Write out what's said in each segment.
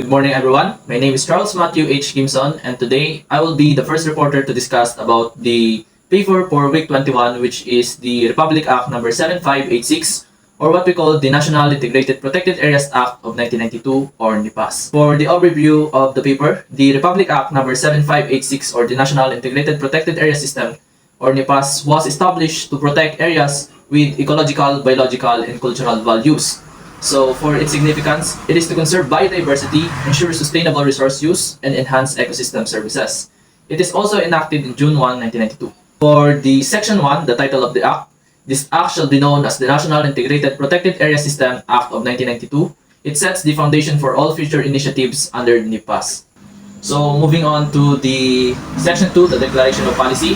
Good morning everyone. My name is Charles Matthew H. Kimson and today I will be the first reporter to discuss about the paper for week 21, which is the Republic Act number 7586, or what we call the National Integrated Protected Areas Act of 1992, or NIPAS. For the overview of the paper, the Republic Act number 7586, or the National Integrated Protected Area System, or NIPAS, was established to protect areas with ecological, biological, and cultural values. So for its significance, it is to conserve biodiversity, ensure sustainable resource use, and enhance ecosystem services. It is also enacted in June 1, 1992. For the Section 1, the title of the Act, this Act shall be known as the National Integrated Protected Area System Act of 1992. It sets the foundation for all future initiatives under NIPAS. So moving on to the Section 2, the Declaration of Policy.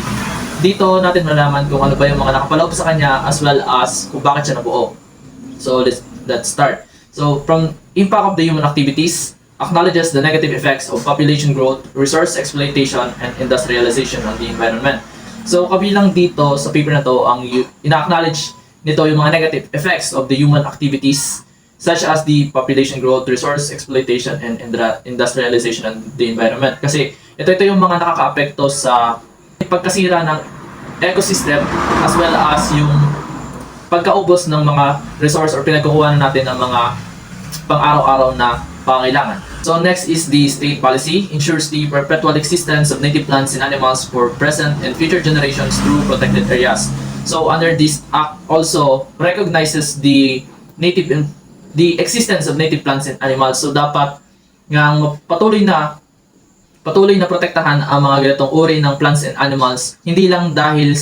Dito natin malalaman kung ano ba yung mga nakapaloob sa kanya as well as kung bakit siya nabuo. So let's start. So from impact of the human activities, acknowledges the negative effects of population growth, resource exploitation, and industrialization on the environment. So kabilang dito sa paper na to, ang ina-acknowledge nito yung mga negative effects of the human activities such as the population growth, resource exploitation, and industrialization on the environment. Kasi ito yung mga nakaka-apekto sa pagkasira ng ecosystem as well as yung pagkaubos ng mga resource or pinagkukuha natin ng mga pang-araw-araw na pangailangan. So next is the state policy, ensures the perpetual existence of native plants and animals for present and future generations through protected areas. So under this act also recognizes the existence of native plants and animals. So dapat nga patuloy na protektahan ang mga ganitong uri ng plants and animals, hindi lang dahil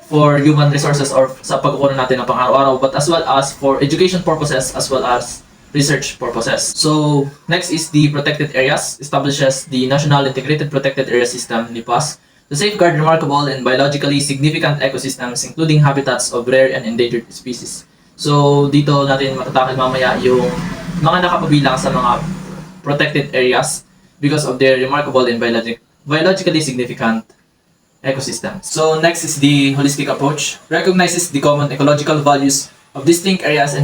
for human resources or sa pagkukuha natin ng pang-araw-araw, but as well as for education purposes as well as research purposes. So next is the protected areas, establishes the National Integrated Protected Area System, NIPAS, to safeguard remarkable and biologically significant ecosystems including habitats of rare and endangered species. So dito natin matatakil mamaya yung mga nakapabilang sa mga protected areas because of their remarkable and biologically significant ecosystem. So next is the holistic approach, recognizes the common ecological values of distinct areas and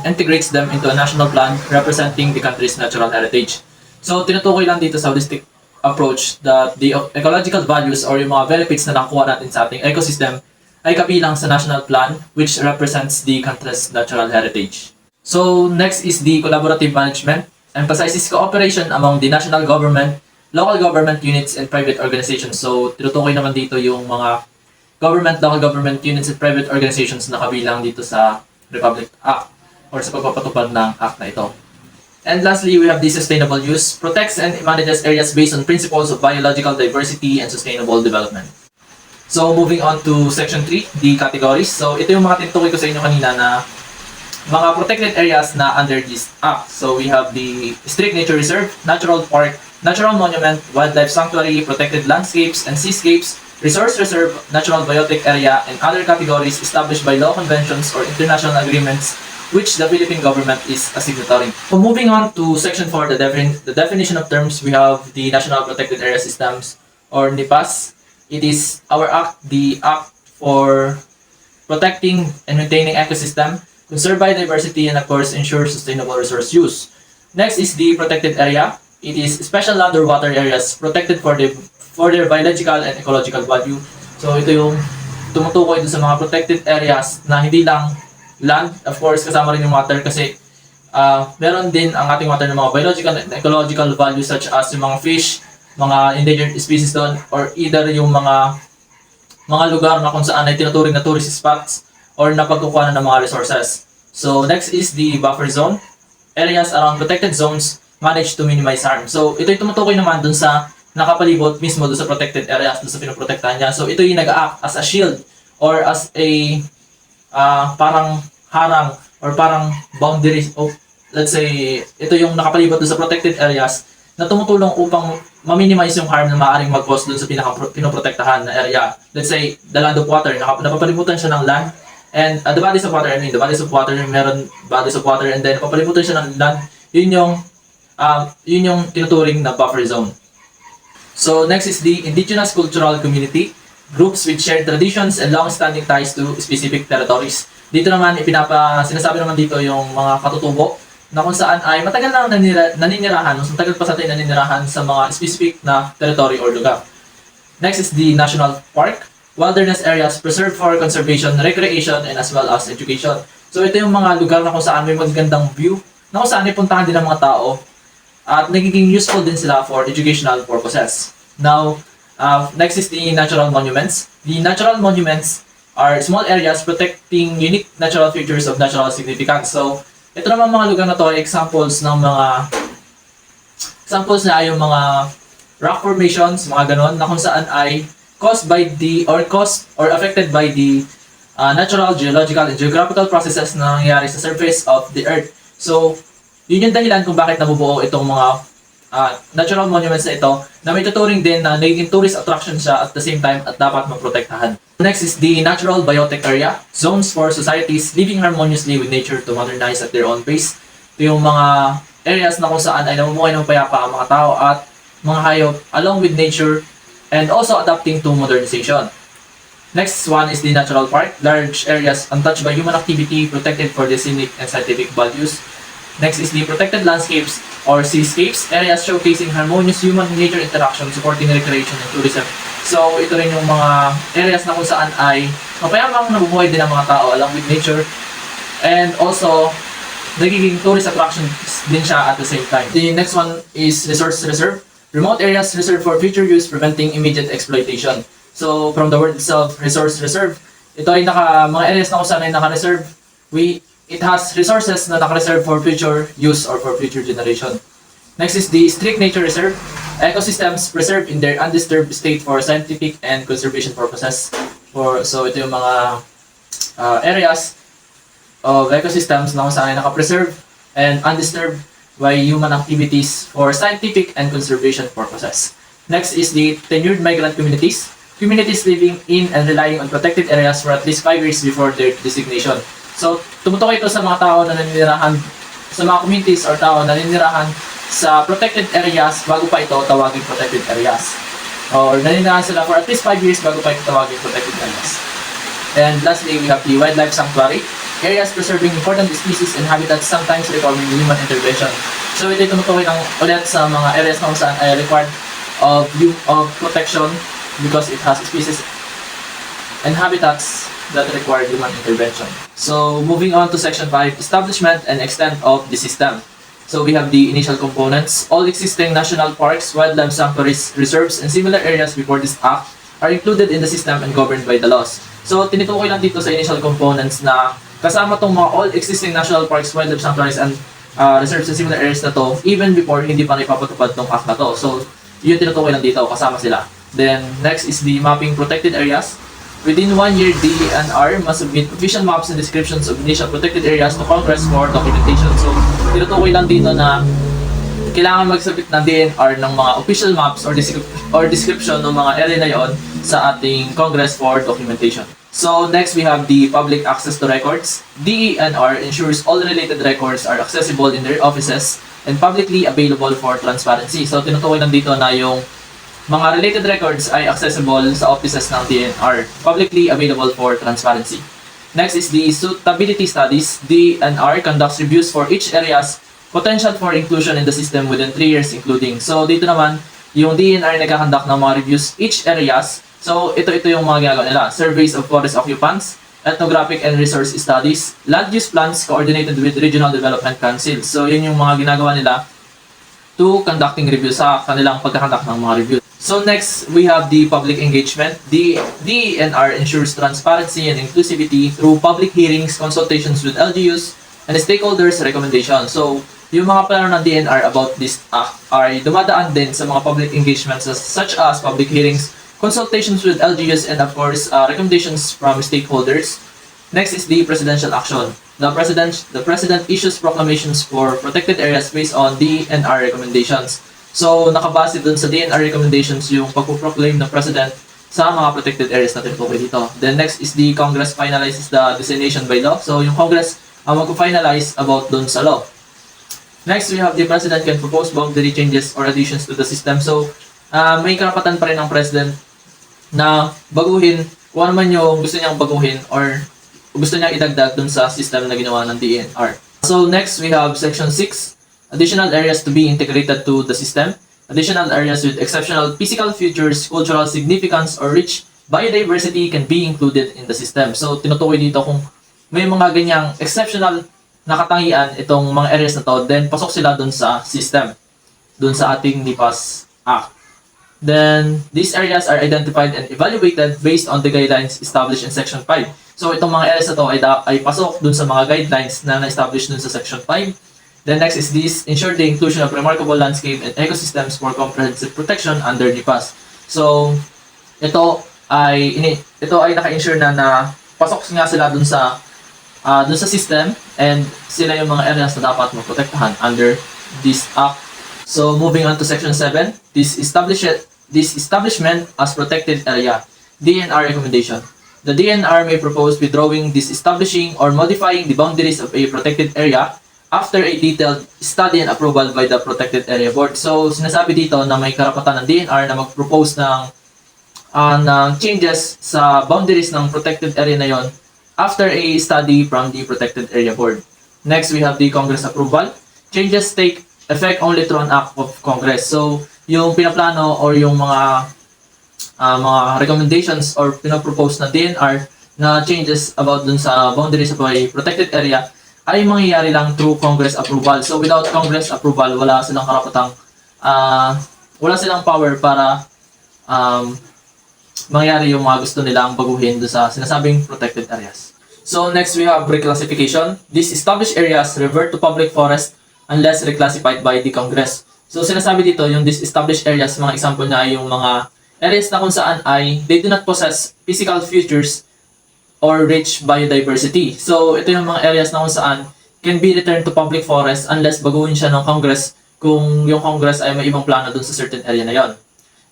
integrates them into a national plan representing the country's natural heritage. So tinutukoy lang dito sa holistic approach that the ecological values or yung mga benefits na nakuha natin sa ating ecosystem ay kabilang sa national plan which represents the country's natural heritage. So next is the collaborative management, emphasizes cooperation among the national government, local government units, and private organizations. So, tinutukoy naman dito yung mga government, local government units, and private organizations na kabilang dito sa Republic Act or sa pagpapatupad ng Act na ito. And lastly, we have the sustainable use, protects and manages areas based on principles of biological diversity and sustainable development. So, moving on to Section 3, the categories. So, ito yung mga tinutukoy ko sa inyo kanina na mga protected areas na under this Act. So, we have the Strict Nature Reserve, Natural Park, Natural Monument, Wildlife Sanctuary, Protected Landscapes and Seascapes, Resource Reserve, Natural Biotic Area, and other categories established by law conventions or international agreements which the Philippine government is a signatory. So moving on to Section 4, the definition of terms, we have the National Protected Area Systems or NIPAS. It is our act, the act for protecting and maintaining ecosystem, conserve biodiversity, and of course ensure sustainable resource use. Next is the protected area. It is special land or water areas protected for their biological and ecological value. So ito yung tumutukoy dun sa mga protected areas na hindi lang land, of course kasama rin yung water kasi meron din ang ating water ng mga biological and ecological values such as yung mga fish, mga endangered species doon, or either yung mga lugar na kung saan ay tinuturing na tourist spots or napagkukuha ng mga resources. So next is the buffer zone, areas around protected zones managed to minimize harm. So, ito yung tumutukoy naman dun sa nakapalibot mismo dun sa protected areas, dun sa pinoprotektahan niya. So, ito yung nag-act as a shield or as a parang harang or parang boundaries of, let's say, ito yung nakapalibot dun sa protected areas na tumutulong upang ma-minimize yung harm na maaaring mag-cause dun sa pinoprotektahan na area. Let's say, the land of water, napapalibutan siya ng land, and the bodies of water, the bodies of water, meron bodies of water, and then napapalibutan siya ng land, yun yung tinuturing na buffer zone. So next is the indigenous cultural community, groups with shared traditions and long-standing ties to specific territories. Dito naman sinasabi naman dito yung mga katutubo na kung saan ay matagal na naninirahan, mas matagal pa sa atin naninirahan sa mga specific na territory or lugar. Next is the national park, wilderness areas preserved for conservation, recreation, and as well as education. So ito yung mga lugar na kung saan may magandang view, na kung saan ay puntahan din ng mga tao at nagiging useful din sila for educational purposes. Now, next is the natural monuments. The natural monuments are small areas protecting unique natural features of natural significance. So, ito naman mga lugar na to ay examples na yung mga rock formations, mga ganon, na kung saan ay caused or affected by the natural, geological, and geographical processes na nangyayari sa surface of the earth. So, yun yung dahilan kung bakit nabubuo itong mga natural monuments na ito na may tuturing din na nagiging tourist attraction siya at the same time at dapat maprotektahan. Next is the natural biotic area, zones for societies living harmoniously with nature to modernize at their own pace. Ito yung mga areas na kung saan ay namumuhay ng payapa ang mga tao at mga hayop along with nature and also adapting to modernization. Next one is the natural park, large areas untouched by human activity, protected for their scenic and scientific values. Next is the protected landscapes or seascapes, areas showcasing harmonious human-nature interaction, supporting recreation and tourism. So, ito rin yung mga areas na kung saan ay mapayamang nabubuhay din ang mga tao along with nature and also nagiging tourist attraction din siya at the same time. The next one is resource reserve, remote areas reserved for future use, preventing immediate exploitation. So, from the word itself, resource reserve, ito ay mga areas na kung saan ay naka-reserve. It has resources na naka-reserve for future use or for future generation. Next is the strict nature reserve, ecosystems preserved in their undisturbed state for scientific and conservation purposes. So, ito yung mga areas of ecosystems na kung saan ay naka-preserve and undisturbed by human activities for scientific and conservation purposes. Next is the tenured migrant communities, communities living in and relying on protected areas for at least 5 years before their designation. So, tumutukoy ito sa mga tao na naninirahan, sa mga communities or tao na naninirahan sa protected areas bago pa ito tawagin protected areas. Or naninirahan sila for at least 5 years bago pa ito tawagin protected areas. And lastly, we have the wildlife sanctuary, areas preserving important species and habitats sometimes requiring human intervention. So, ito tumutukoy ulit sa mga areas na kung saan ay required of protection because it has species and habitats that require human intervention. So, moving on to section 5, establishment and extent of the system. So, we have the initial components. All existing national parks, wildlife sanctuaries, reserves, and similar areas before this act are included in the system and governed by the laws. So, tinutukoy lang dito sa initial components na kasama tong mga all existing national parks, wildlife sanctuaries, and reserves and similar areas na to even before hindi pa naipapatupad tong act na to. So, yun tinutukoy lang dito, kasama sila. Then, next is the mapping protected areas. Within 1 year, DENR must submit official maps and descriptions of initial protected areas to Congress for documentation. So, tinutukoy lang dito na kailangan magsabit ng DENR ng mga official maps or description ng mga area na yon sa ating Congress for documentation. So, next we have the public access to records. DENR ensures all related records are accessible in their offices and publicly available for transparency. So, tinutukoy lang dito na yung mga related records ay accessible sa offices ng DENR, publicly available for transparency. Next is the suitability studies. DENR conducts reviews for each area's potential for inclusion in the system within 3 years including. So dito naman, yung DENR nagkakandak ng mga reviews each areas. So ito yung mga ginagawa nila. Surveys of forest occupants, ethnographic and resource studies, land use plans coordinated with regional development councils. So yun yung mga ginagawa nila to conducting reviews sa kanilang pagkakandak ng mga reviews. So next, we have the public engagement. The DENR ensures transparency and inclusivity through public hearings, consultations with LGUs, and stakeholders' recommendations. So, yung mga plano ng DENR about this act ay dumadaan din sa mga public engagements such as public hearings, consultations with LGUs, and of course, recommendations from stakeholders. Next is the presidential action. The president issues proclamations for protected areas based on DENR recommendations. So, nakabase dun sa DENR recommendations yung pagpuproclaim ng President sa mga protected areas na tinutukoy dito. Then next is the Congress finalizes the designation by law. So, yung Congress ang mag-finalize about dun sa law. Next, we have the President can propose boundary changes or additions to the system. So, may karapatan pa rin ng President na baguhin kung ano man yung gusto niyang baguhin or gusto niyang idagdag dun sa system na ginawa ng DENR. So next we have section 6, additional areas to be integrated to the system. Additional areas with exceptional physical features, cultural significance, or rich biodiversity can be included in the system. So tinutukoy dito kung may mga ganyang exceptional na katangian itong mga areas na to, then pasok sila dun sa system, dun sa ating NIPAS Act. Then these areas are identified and evaluated based on the guidelines established in section 5. So itong mga areas na to ay pasok dun sa mga guidelines na na-establish dun sa section 5. Then next is this, ensure the inclusion of remarkable landscape and ecosystems for comprehensive protection under NIPAS. So ito ay naka-ensure na pasok nga sila dun sa system, and sila yung mga areas na dapat maprotektahan under this act. So moving on to section 7, this establishment as protected area, DNR recommendation. The DNR may propose withdrawing, disestablishing, or modifying the boundaries of a protected area after a detailed study and approval by the Protected Area Board. So sinasabi dito na may karapatan ng DNR na mag-propose ng changes sa boundaries ng protected area na yon after a study from the Protected Area Board. Next, we have the Congress approval. Changes take effect only through an act of Congress. So, yung pinaplano or yung mga recommendations or pinapropose na DNR na changes about dun sa boundaries of a protected area ay mangyayari lang through Congress approval. So, without Congress approval, wala silang karapatang, wala silang power para mangyari yung mga gusto nilang baguhin doon sa sinasabing protected areas. So next we have reclassification. These established areas revert to public forest unless reclassified by the Congress. So sinasabi dito yung these established areas, mga example na ay yung mga areas na kung saan ay they do not possess physical features or rich biodiversity. So ito yung mga areas na kung saan can be returned to public forest unless baguhin siya ng Congress kung yung Congress ay may ibang plano doon sa certain area na yon.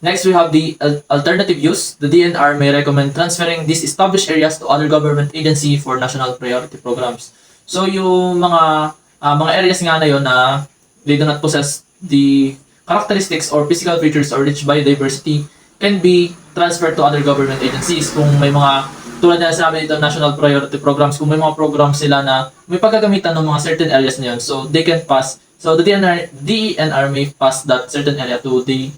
Next, we have the alternative use. The DNR may recommend transferring these established areas to other government agency for national priority programs. So, yung mga areas nga na yun na they do not possess the characteristics or physical features or rich biodiversity can be transferred to other government agencies. Kung may mga, tulad na sabi dito, national priority programs, kung may mga programs sila na may paggagamitan ng mga certain areas na yun, so they can pass. So, the DNR may pass that certain area to the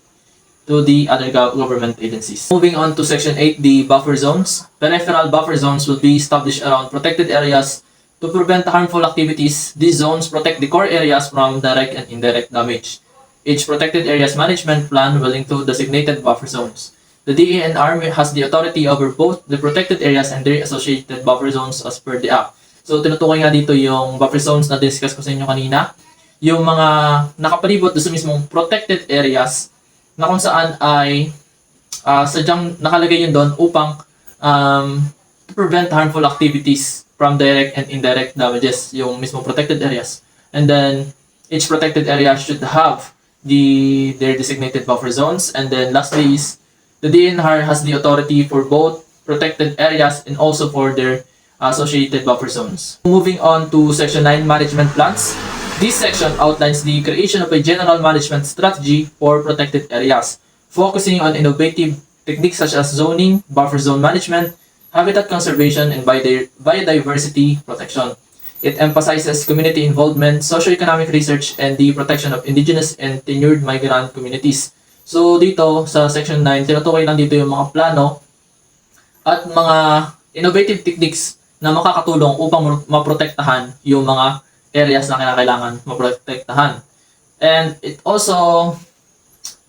other government agencies. Moving on to section 8, the buffer zones. Peripheral buffer zones will be established around protected areas to prevent harmful activities. These zones protect the core areas from direct and indirect damage. Each protected areas management plan will include designated buffer zones. The DENR has the authority over both the protected areas and their associated buffer zones as per the Act. So tinutukoy nga dito yung buffer zones na discuss ko sa inyo kanina. Yung mga nakapalibot doon sa mismong protected areas na kung saan ay sadyang nakalagay yun doon upang to prevent harmful activities from direct and indirect damages, yung mismo protected areas. And then each protected area should have their designated buffer zones. And then lastly is the DNR has the authority for both protected areas and also for their associated buffer zones. Moving on to section 9, management plans. This section outlines the creation of a general management strategy for protected areas, focusing on innovative techniques such as zoning, buffer zone management, habitat conservation, and biodiversity protection. It emphasizes community involvement, socio-economic research, and the protection of indigenous and tenured migrant communities. So dito sa section 9, tinutukoy lang dito yung mga plano at mga innovative techniques na makakatulong upang maprotektahan yung mga areas na kinakailangan maprotektahan. And it also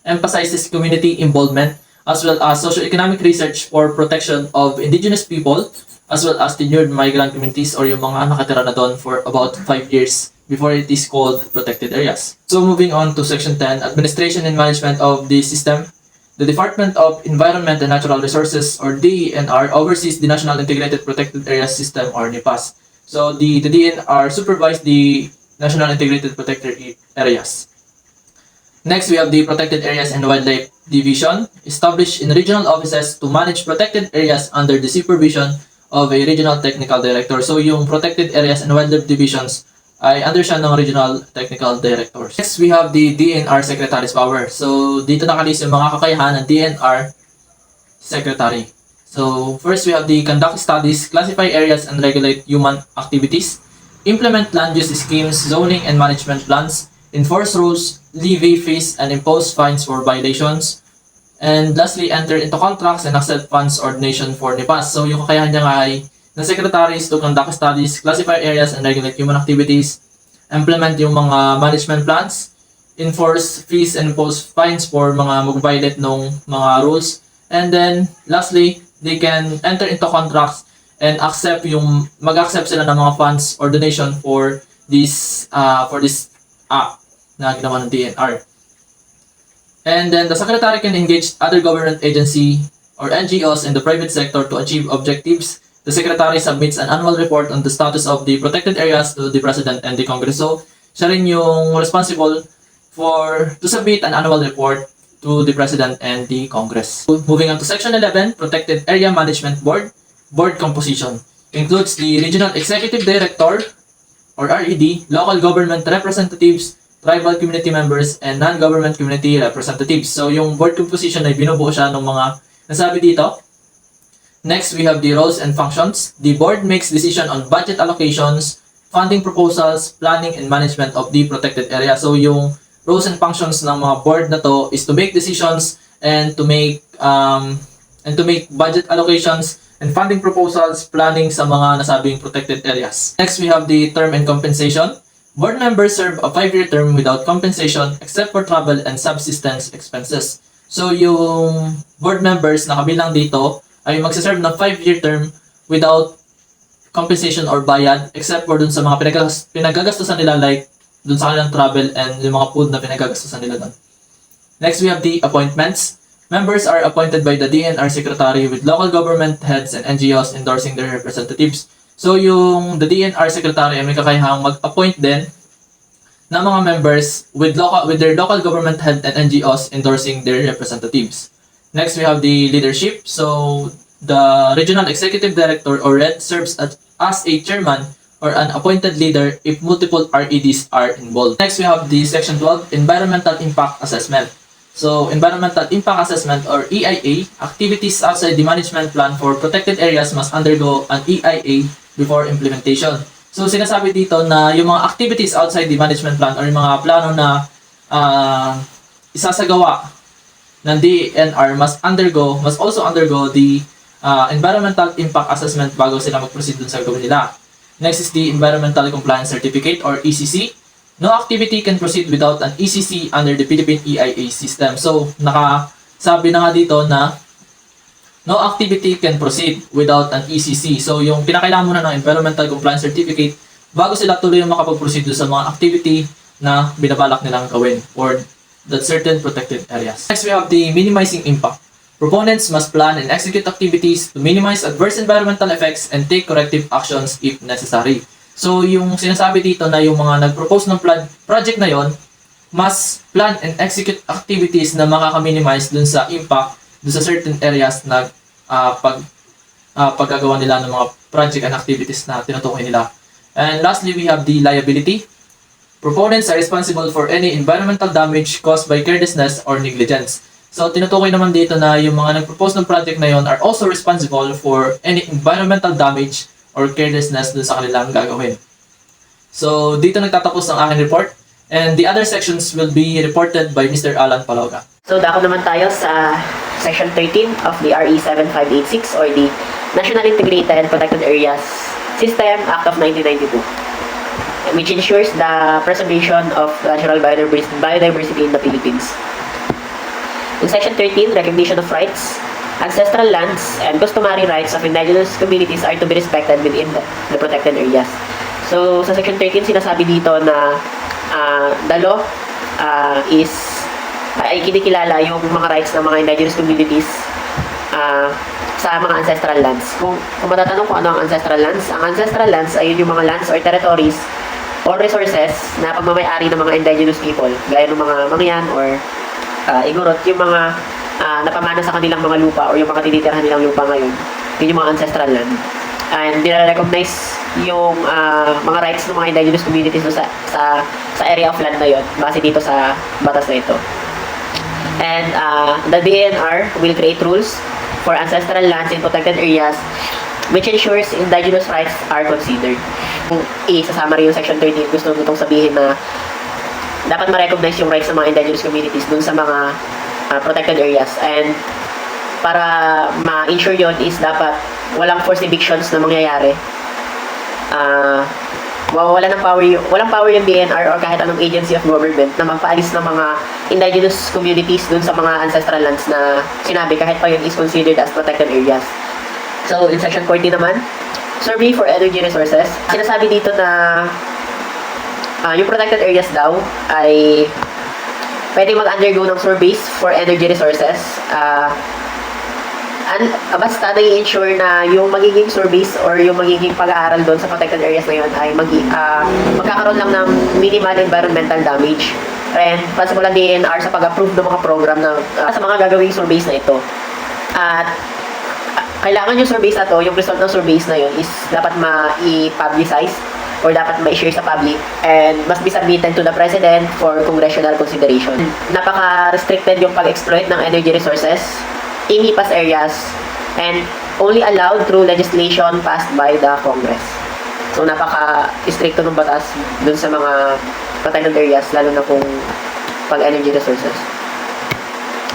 emphasizes community involvement as well as socio-economic research for protection of indigenous people as well as tenured migrant communities or yung mga nakatira na doon for about 5 years before it is called protected areas. So moving on to section 10, administration and management of the system. The Department of Environment and Natural Resources or DENR oversees the National Integrated Protected Areas System or NIPAS. So the DNR supervise the National Integrated Protected Areas. Next, we have the Protected Areas and Wildlife Division, established in regional offices to manage protected areas under the supervision of a regional technical director. So yung Protected Areas and Wildlife Divisions ay under siya ng regional technical directors. Next, we have the DNR Secretary's power. So dito nakalist yung mga kakayahan ng DNR Secretary. So, first we have the conduct studies, classify areas, and regulate human activities. implement land use schemes, zoning and management plans, enforce rules, levy fees, and impose fines for violations. And lastly, enter into contracts and accept funds or donation for NEPAS. So yung kakayahan niya nga ay ng secretaries to conduct studies, classify areas, and regulate human activities, implement yung mga management plans, enforce fees and impose fines for mga mag-violate ng mga rules. And then, lastly, they can enter into contracts and mag-accept sila ng mga funds or donation for this act na ginawa ng DNR. And then, the secretary can engage other government agency or NGOs in the private sector to achieve objectives. The secretary submits an annual report on the status of the protected areas to the President and the Congress. So, siya rin yung responsible to submit an annual report to the President and the Congress. Moving on to Section 11, Protected Area Management Board. Board composition includes the Regional Executive Director or RED, local government representatives, tribal community members, and non-government community representatives. So, yung board composition ay binubuo siya ng mga nasabi dito. Next, we have the roles and functions. The board makes decision on budget allocations, funding proposals, planning, and management of the protected area. So, yung roles and functions ng mga board na to is to make decisions and to make budget allocations and funding proposals, planning sa mga nasabing protected areas. Next, we have the term and compensation. Board members serve a 5-year term without compensation except for travel and subsistence expenses. So, yung board members na kabilang dito ay magsaserve ng 5-year term without compensation or bayad except for dun sa mga pinagagastusan nila like dun sa kanilang travel and yung mga food na pinagagastusan nila dun. Next, we have the appointments. Members are appointed by the DNR Secretary with local government heads and NGOs endorsing their representatives. So, yung the DNR Secretary ay may kakayahang mag-appoint din ng mga members with their local government head and NGOs endorsing their representatives. Next, we have the leadership. So, the Regional Executive Director or RED serves as a chairman or an appointed leader if multiple REDs are involved. Next, we have the Section 12, Environmental Impact Assessment. So, Environmental Impact Assessment or EIA, activities outside the management plan for protected areas must undergo an EIA before implementation. So, sinasabi dito na yung mga activities outside the management plan or yung mga plano na isasagawa ng DNR must also undergo the Environmental Impact Assessment bago sila mag-proceed dun sa gawin nila. Next is the Environmental Compliance Certificate or ECC. No activity can proceed without an ECC under the Philippine EIA system. So, nakasabi na nga dito na no activity can proceed without an ECC. So, yung pinakailangan muna ng Environmental Compliance Certificate bago sila tuloy yung makapag-proceed sa mga activity na binabalak nilang gawin for that certain protected areas. Next, we have the minimizing impact. Proponents must plan and execute activities to minimize adverse environmental effects and take corrective actions if necessary. So, yung sinasabi dito na yung mga nag-propose ng project na yon must plan and execute activities na makaka-minimize dun sa impact dun sa certain areas na paggagawa nila ng mga project and activities na tinutukoy nila. And lastly, we have the liability. Proponents are responsible for any environmental damage caused by carelessness or negligence. So, tinutukoy naman dito na yung mga nag-propose ng project na yon are also responsible for any environmental damage or carelessness dun sa kanilang gagawin. So, dito nagtatapos ang aking report. And the other sections will be reported by Mr. Alan Palauga. So, dako naman tayo sa Section 13 of the RE 7586 or the National Integrated Protected Areas System Act of 1992, which ensures the preservation of natural biodiversity in the Philippines. In Section 13, recognition of rights, ancestral lands, and customary rights of indigenous communities are to be respected within the protected areas. So, sa Section 13, sinasabi dito na the law ay kinikilala yung mga rights ng mga indigenous communities sa mga ancestral lands. Kung matatanong kung ano ang ancestral lands ay yung mga lands or territories or resources na pagmamayari ng mga indigenous people, gaya ng mga Mangyan or Igorot, yung mga napamana sa kanilang mga lupa or yung mga tinitirhan nilang lupa ngayon, yun yung mga ancestral land. And nire-recognize yung mga rights ng mga indigenous communities sa area of land na yun, base dito sa batas na ito. And the DNR will create rules for ancestral lands in protected areas which ensures indigenous rights are considered. Isasama rin yung Section 13. Gusto nitong sabihin na dapat ma-recognize yung rights ng mga indigenous communities dun sa mga protected areas. And para ma-ensure yun is dapat walang forced evictions na mangyayari. Walang power yung DNR or kahit anong agency of government na magpaalis ng mga indigenous communities dun sa mga ancestral lands na sinabi kahit pa yun is considered as protected areas. So, in Section 40 naman, survey for energy resources. Sinasabi dito na yung protected areas daw ay pwede mag-undergo ng surveys for energy resources. Basta na-ensure na yung magiging surveys or yung magiging pag-aaral doon sa protected areas na yun ay magkakaroon lang ng minimal environmental damage. And possible ang DNR sa pag-approve ng mga program na sa mga gagawing surveys na ito. At kailangan yung surveys na to, yung result ng surveys na yun is dapat ma-i-publicize or dapat ma-share sa public and must be submitted to the President for congressional consideration. Napaka-restricted yung pag-exploit ng energy resources in NIPAS areas and only allowed through legislation passed by the Congress. So napaka-stricto ng batas dun sa mga protected areas, lalo na kung pag-energy resources.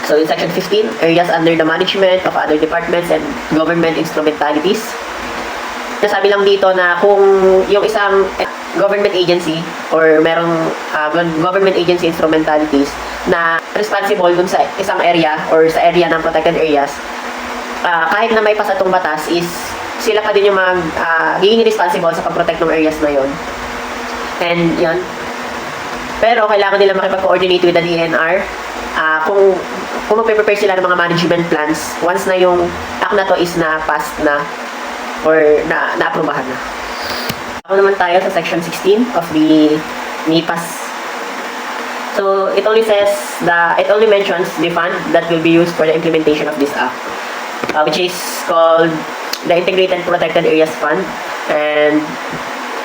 So in Section 15, areas under the management of other departments and government instrumentalities. Nasabi lang dito na kung yung isang government agency or merong government agency instrumentalities na responsible dun sa isang area or sa area ng protected areas, kahit na may pasatong batas is sila pa din yung magiging responsible sa pag-protect ng areas na yon. And yun. Pero kailangan nila makipag-coordinate with the DNR kung mag-prepare sila ng mga management plans once na yung act na to is na-passed na or na-aprobahan na. Ako naman tayo sa Section 16 of the NIPAS. So, it only mentions the fund that will be used for the implementation of this act, which is called the Integrated Protected Areas Fund. And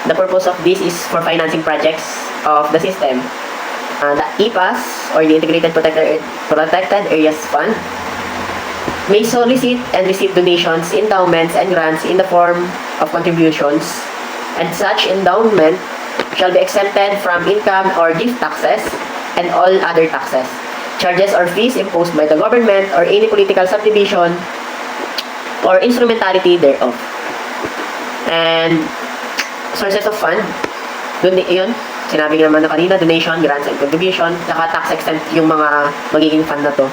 the purpose of this is for financing projects of the system. The IPAS, or the Integrated Protected Areas Fund, may solicit and receive donations, endowments, and grants in the form of contributions, and such endowment shall be exempted from income or gift taxes and all other taxes, charges or fees imposed by the government or any political subdivision or instrumentality thereof. And sources of fund, yun, sinabi naman na kanina, donation, grants, and contribution, saka tax exempt yung mga magiging fund na to.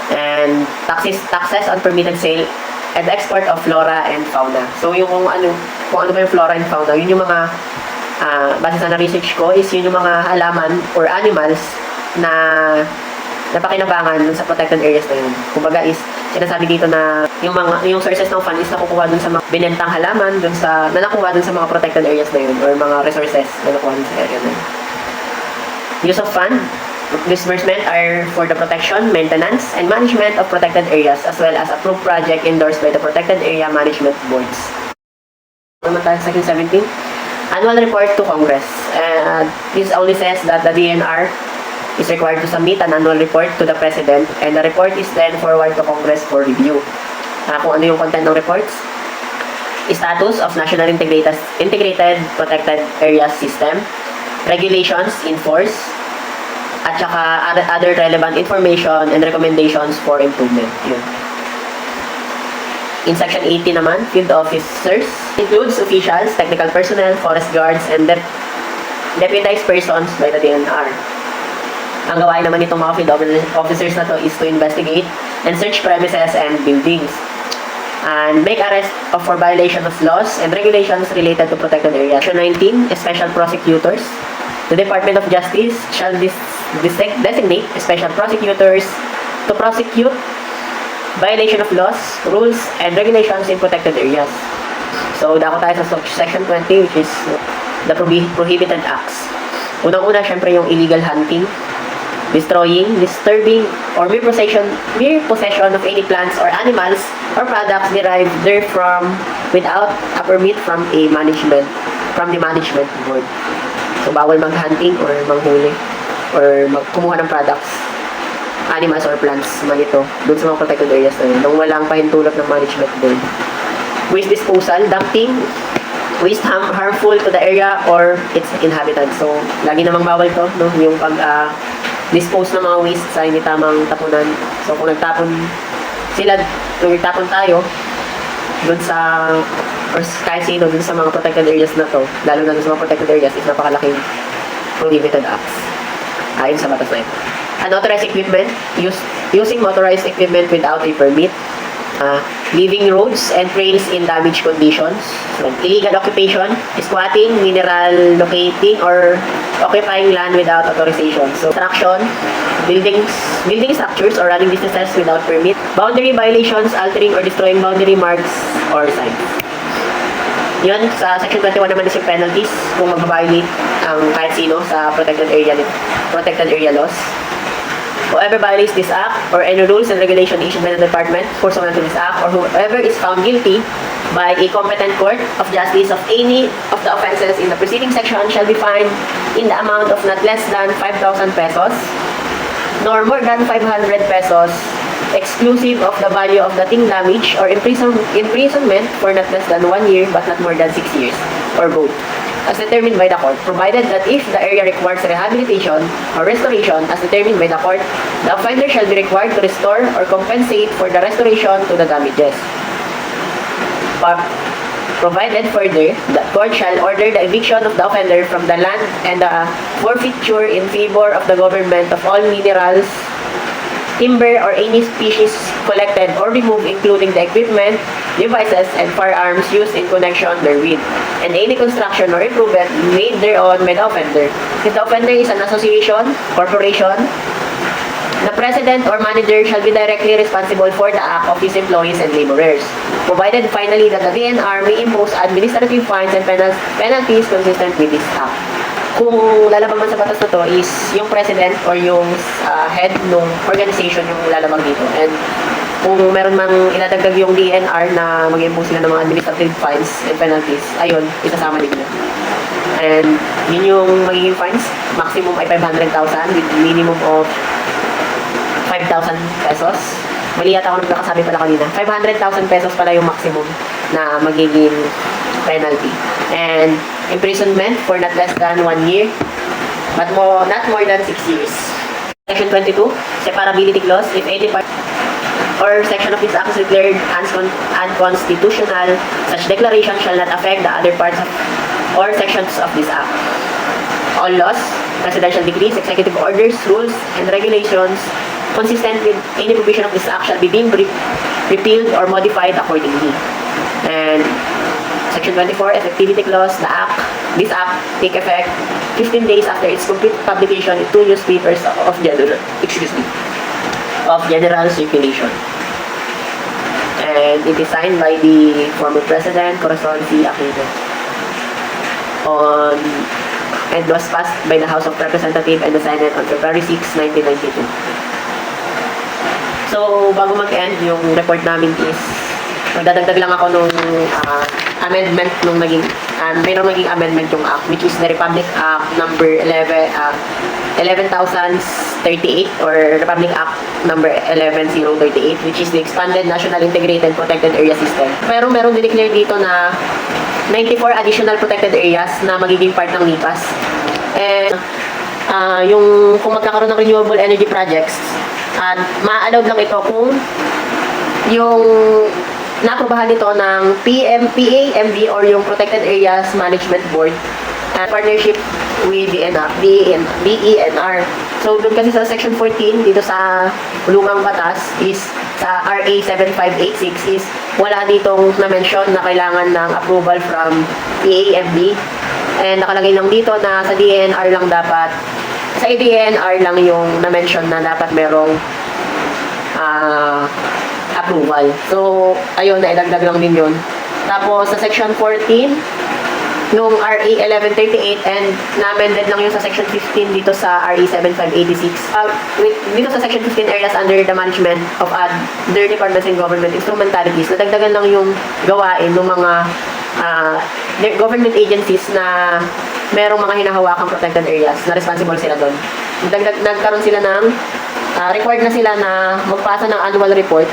And taxes on permitted sale and export of flora and fauna. So yung kung ano ba yung flora and fauna, yun yung mga base sa na-research ko is yun yung mga halaman or animals na napakinabangan sa protected areas na yun. Kumbaga is sinasabi dito na yung sources ng fund is nakukuha dun sa mga binentang halaman na nakuha dun sa mga protected areas na yun or mga resources na nakuha dun sa area na yun. Use of fund disbursement are for the protection, maintenance, and management of protected areas as well as approved project endorsed by the protected area management boards. Naman tayo sa Section 17. Annual report to Congress. This only says that the DNR is required to submit an annual report to the President and the report is then forwarded to Congress for review. Kung ano yung content ng reports? Status of National Integrated Protected Areas System, regulations in force, at saka other relevant information and recommendations for improvement. Yun. In Section 18 naman, field officers includes officials, technical personnel, forest guards, and deputized persons by the DNR. Ang gawain naman itong mga field officers na to is to investigate and search premises and buildings and make arrest for violation of laws and regulations related to protected areas. Section 19, special prosecutors. The Department of Justice shall designate special prosecutors to prosecute violation of laws, rules, and regulations in protected areas. So, dako tayo sa Section 20, which is the prohibited acts. Unang-una, syempre yung illegal hunting, destroying, disturbing, or mere possession of any plants or animals or products derived therefrom without a permit from the management board. So, bawal mag-hunting or manghuli or kumuha ng products, animals or plants man ito doon sa mga protected areas na yun nung walang pahintulot ng management board. Waste disposal, dumping, waste harmful to the area or its inhabitants. So, lagi namang bawal to, no? Yung dispose ng mga waste sa hindi tamang tapunan. So, kung nagtapon tayo dun sa or kahit sino dun sa mga protected areas na to, lalo na dun sa mga protected areas, is napakalaking prohibited acts ayon sa batas na ito. Unauthorized equipment, using motorized equipment without a permit, leaving roads and trails in damaged conditions, so, illegal occupation, squatting, mineral locating, or occupying land without authorization. So, construction, building structures or running businesses without permit, boundary violations, altering or destroying boundary marks or signs. Yun, sa Section 21 naman is yung penalties kung mag-violate ang kahit sino sa protected area laws. Whoever violates this act or any rules and regulation issued by the department pursuant to this act, or whoever is found guilty by a competent court of justice of any of the offenses in the preceding section shall be fined in the amount of not less than 5,000 pesos nor more than 500 pesos, exclusive of the value of the thing damage, or imprisonment for not less than 1 year but not more than 6 years, or both, as determined by the court, provided that if the area requires rehabilitation or restoration as determined by the court, the offender shall be required to restore or compensate for the restoration to the damages. Provided further, the court shall order the eviction of the offender from the land and the forfeiture in favor of the government of all minerals, timber, or any species collected or removed, including the equipment, devices, and firearms used in connection therewith, and any construction or improvement made thereon by the offender. If the offender is an association, corporation, the president or manager shall be directly responsible for the act of his employees and laborers. Provided finally that the DNR may impose administrative fines and penalties consistent with this act. Kung lalabag man sa batas na to is yung president or yung head ng organization yung lalabag dito. And kung meron mang iladagdag yung DNR na mag-impose sila ng mga administrative fines and penalties, ayun, isasama din nila. And yun yung magiging fines, maximum ay 500,000 with minimum of 5,000 pesos. Mali yata ako nagkakasabi pala kanina. 500,000 pesos pala yung maximum na magiging penalty. And imprisonment for not less than 1 year, but not more than 6 years. Section 22, separability clause. If any part or section of this act is declared unconstitutional, such declaration shall not affect the other parts of or sections of this act. All laws, presidential decrees, executive orders, rules, and regulations consistent with any provision of this act shall be deemed repealed or modified accordingly. And Section 24, effectivity clause, this act take effect 15 days after its complete publication in 2 newspapers of general circulation. And it is signed by the former President, Corazon C. Aquino, and was passed by the House of Representatives and the Senate on February 6, 1992. So, bago mag-end, yung report namin is, magdadagdag lang ako nung amendment nung mayroong naging amendment yung act, which is the Republic Act number 11,038 or Republic Act number 11,038, which is the Expanded National Integrated Protected Area System. Pero meron dineclare dito na 94 additional protected areas na magiging part ng LIPAS. And kung magkakaroon ng renewable energy projects, ma-allowed lang ito kung yung naaprubahan nito ng PAMB or yung Protected Areas Management Board partnership with DENR. So, doon kasi sa Section 14, dito sa lumang batas is sa RA 7586 is wala ditong na-mention na kailangan ng approval from PAMB. And nakalagay lang dito na sa DENR lang dapat, sa DENR lang yung na-mention na dapat merong approval. So, ayun, naidagdag lang din yun. Tapos, sa Section 14, nung RA 1138 and na-amended lang yung sa Section 15 dito sa RA 7586. Dito sa Section 15 areas under the management of other departments and government instrumentalities, nadagdagan lang yung gawain ng mga government agencies na merong mga hinahawakang protected areas na responsible sila doon. Nagkaroon sila ng required na sila na magpasa ng annual report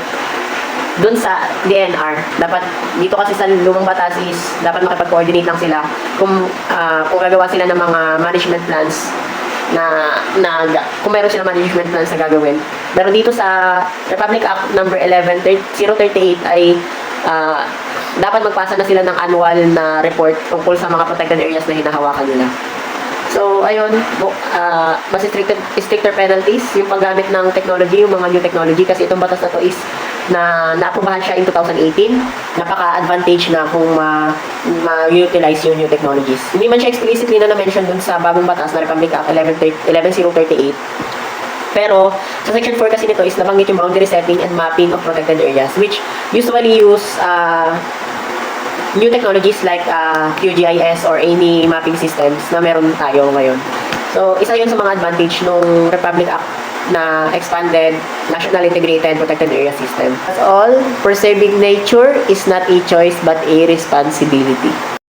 dun sa DNR. Dapat, dito kasi sa lumang batas is, dapat makipag-coordinate lang sila kung gagawa sila ng mga management plans kung meron silang management plans na gagawin. Pero dito sa Republic Act number 11038 ay dapat magpasa na sila ng annual na report tungkol sa mga protected areas na hinahawakan nila. So, ayun, mas stricter penalties, yung paggamit ng technology, yung mga new technology, kasi itong batas na to is na-aprobahan siya in 2018. Napaka-advantage na kung ma-utilize yung new technologies. Hindi man siya explicitly na-mention dun sa bagong batas na Republic Act 11038. Pero, sa Section 4 kasi nito is nabanggit yung boundary setting and mapping of protected areas, which usually use new technologies like QGIS or any mapping systems na meron tayo ngayon. So, isa yun sa mga advantage ng Republic Act na expanded National Integrated Protected Area System. That's all. Preserving nature is not a choice but a responsibility.